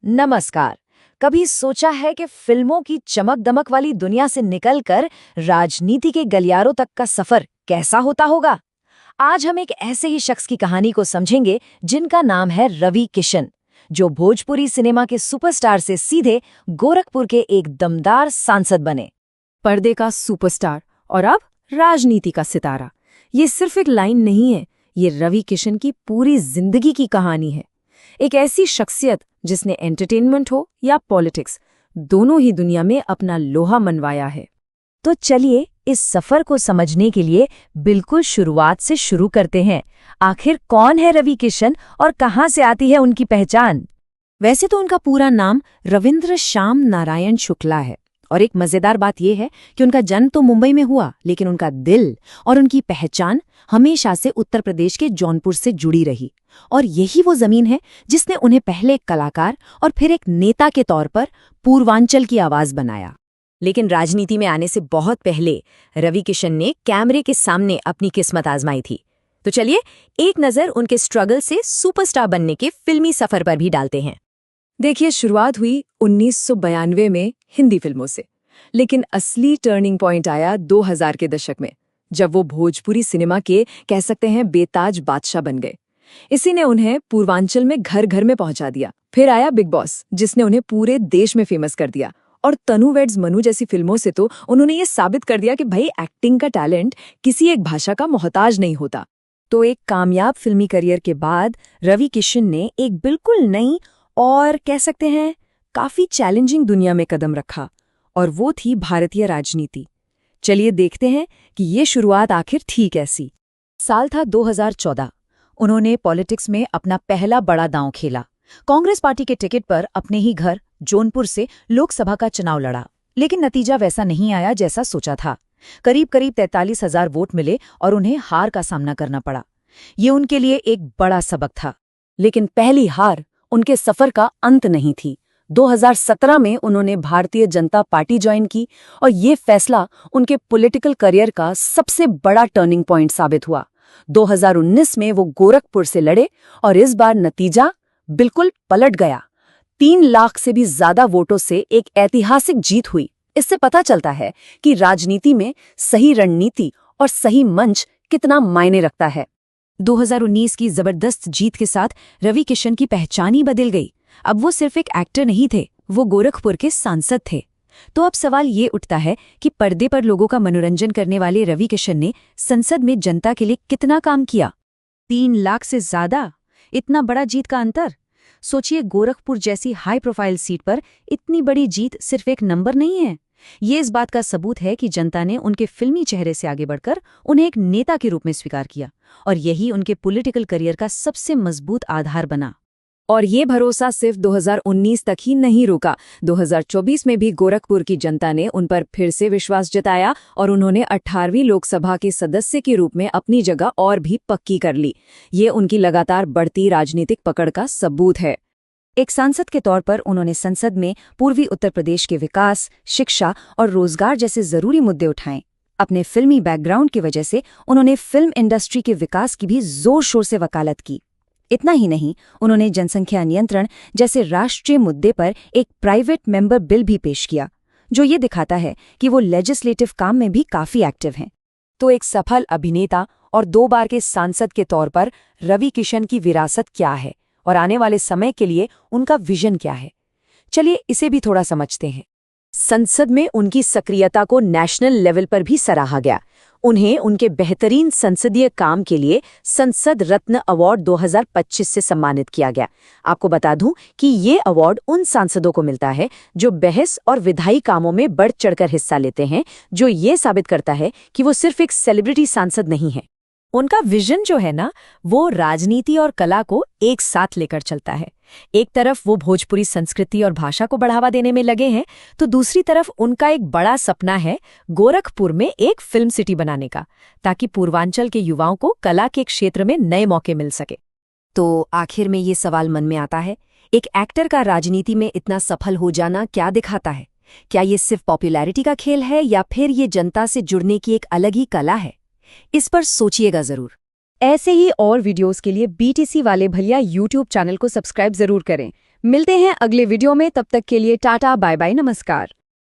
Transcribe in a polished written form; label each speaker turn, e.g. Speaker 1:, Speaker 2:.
Speaker 1: नमस्कार। कभी सोचा है कि फिल्मों की चमक दमक वाली दुनिया से निकलकर राजनीति के गलियारों तक का सफर कैसा होता होगा? आज हम एक ऐसे ही शख्स की कहानी को समझेंगे जिनका नाम है रवि किशन, जो भोजपुरी सिनेमा के सुपरस्टार से सीधे गोरखपुर के एक दमदार सांसद बने।
Speaker 2: पर्दे का सुपरस्टार और अब राजनीति का सितारा। ये सिर्फ एक लाइन नहीं है, ये रवि किशन की पूरी जिंदगी की कहानी है। एक ऐसी शख्सियत जिसने एंटरटेनमेंट हो या पॉलिटिक्स, दोनों ही दुनिया में अपना लोहा मनवाया है।
Speaker 1: तो चलिए इस सफर को समझने के लिए बिल्कुल शुरुआत से शुरू करते हैं। आखिर कौन है रवि किशन और कहां से आती है उनकी पहचान?
Speaker 2: वैसे तो उनका पूरा नाम रविंद्र श्याम नारायण शुक्ला है, और एक मजेदार बात यह है कि उनका जन्म तो मुंबई में हुआ, लेकिन उनका दिल और उनकी पहचान हमेशा से उत्तर प्रदेश के जौनपुर से जुड़ी रही। और यही वो जमीन है जिसने उन्हें पहले एक कलाकार और फिर एक नेता के तौर पर पूर्वांचल की आवाज बनाया।
Speaker 1: लेकिन राजनीति में आने से बहुत पहले रवि किशन ने कैमरे के सामने अपनी किस्मत आजमाई थी। तो चलिए एक नजर उनके स्ट्रगल से सुपरस्टार बनने के फिल्मी सफर पर भी डालते हैं।
Speaker 2: देखिए, शुरुआत हुई 1992 में हिंदी फिल्मों से, लेकिन असली टर्निंग पॉइंट आया 2000 के दशक में, जब वो भोजपुरी सिनेमा के कह सकते हैं बेताज बादशाह बन गए। इसी ने उन्हें पूर्वांचल में घर घर में पहुंचा दिया। फिर आया बिग बॉस, जिसने उन्हें पूरे देश में फेमस कर दिया। और तनु वेड्स मनु जैसी फिल्मों से तो उन्होंने ये साबित कर दिया कि भाई एक्टिंग का टैलेंट किसी एक भाषा का मोहताज नहीं होता।
Speaker 1: तो एक कामयाब फिल्मी करियर के बाद रवि किशन ने एक बिल्कुल नई और कह सकते हैं काफी चैलेंजिंग दुनिया में कदम रखा, और वो थी भारतीय राजनीति। चलिए देखते हैं कि ये शुरुआत आखिर थी कैसी। साल था 2014। उन्होंने पॉलिटिक्स में अपना पहला बड़ा दांव खेला। कांग्रेस पार्टी के टिकट पर अपने ही घर जौनपुर से लोकसभा का चुनाव लड़ा, लेकिन नतीजा वैसा नहीं आया जैसा सोचा था। करीब 43,000 वोट मिले और उन्हें हार का सामना करना पड़ा। ये उनके लिए एक बड़ा सबक था। लेकिन पहली हार उनके सफर का अंत नहीं थी। 2017 में उन्होंने भारतीय जनता पार्टी ज्वाइन की, और ये फैसला उनके पॉलिटिकल करियर का सबसे बड़ा टर्निंग पॉइंट साबित हुआ। 2019 में वो गोरखपुर से लड़े और इस बार नतीजा बिल्कुल पलट गया। 3 लाख से भी ज्यादा वोटों से एक ऐतिहासिक जीत हुई। इससे पता चलता है कि राजनीति में सही रणनीति और सही मंच कितना मायने रखता है। 2019 की जबरदस्त जीत के साथ रवि किशन की पहचान ही बदल गई। अब वो सिर्फ एक एक्टर नहीं थे, वो गोरखपुर के सांसद थे। तो अब सवाल ये उठता है कि पर्दे पर लोगों का मनोरंजन करने वाले रवि किशन ने संसद में जनता के लिए कितना काम किया? 3 लाख से ज्यादा, इतना बड़ा जीत का अंतर। सोचिए, गोरखपुर जैसी हाई प्रोफाइल सीट पर इतनी बड़ी जीत सिर्फ एक नंबर नहीं है। ये इस बात का सबूत है कि जनता ने उनके फिल्मी चेहरे से आगे बढ़कर उन्हें एक नेता के रूप में स्वीकार किया, और यही उनके पॉलिटिकल करियर का सबसे मजबूत आधार बना। और ये भरोसा सिर्फ 2019 तक ही नहीं रुका। 2024 में भी गोरखपुर की जनता ने उन पर फिर से विश्वास जताया और उन्होंने 18वीं लोकसभा के सदस्य के रूप में अपनी जगह और भी पक्की कर ली। ये उनकी लगातार बढ़ती राजनीतिक पकड़ का सबूत है। एक सांसद के तौर पर उन्होंने संसद में पूर्वी उत्तर प्रदेश के विकास, शिक्षा और रोजगार जैसे जरूरी मुद्दे उठाए। अपने फिल्मी बैकग्राउंड की वजह से उन्होंने फिल्म इंडस्ट्री के विकास की भी जोर शोर से वकालत की। इतना ही नहीं, उन्होंने जनसंख्या नियंत्रण जैसे राष्ट्रीय मुद्दे पर एक प्राइवेट मेंबर बिल भी पेश किया, जो ये दिखाता है कि वो लेजिस्लेटिव काम में भी काफी एक्टिव हैं। तो एक सफल अभिनेता और 2 बार के सांसद के तौर पर रवि किशन की विरासत क्या है और आने वाले समय के लिए उनका विजन क्या है? चलिए इसे भी थोड़ा समझते हैं। संसद में उनकी सक्रियता को नेशनल लेवल पर भी सराहा गया। उन्हें उनके बेहतरीन संसदीय काम के लिए संसद रत्न अवार्ड 2025 से सम्मानित किया गया। आपको बता दूं कि ये अवार्ड उन सांसदों को मिलता है जो बहस और विधायी कामों में बढ़ चढ़कर हिस्सा लेते हैं, जो ये साबित करता है कि वो सिर्फ एक सेलिब्रिटी सांसद नहीं है। उनका विजन जो है ना, वो राजनीति और कला को एक साथ लेकर चलता है। एक तरफ वो भोजपुरी संस्कृति और भाषा को बढ़ावा देने में लगे हैं, तो दूसरी तरफ उनका एक बड़ा सपना है गोरखपुर में एक फिल्म सिटी बनाने का, ताकि पूर्वांचल के युवाओं को कला के क्षेत्र में नए मौके मिल सके। तो आखिर में ये सवाल मन में आता है, एक एक्टर का राजनीति में इतना सफल हो जाना क्या दिखाता है? क्या ये सिर्फ पॉपुलैरिटी का खेल है, या फिर ये जनता से जुड़ने की एक अलग ही कला है? इस पर सोचिएगा जरूर। ऐसे ही और वीडियोस के लिए बीटीसी वाले भलिया यूट्यूब चैनल को सब्सक्राइब जरूर करें। मिलते हैं अगले वीडियो में, तब तक के लिए टाटा बाय बाय नमस्कार।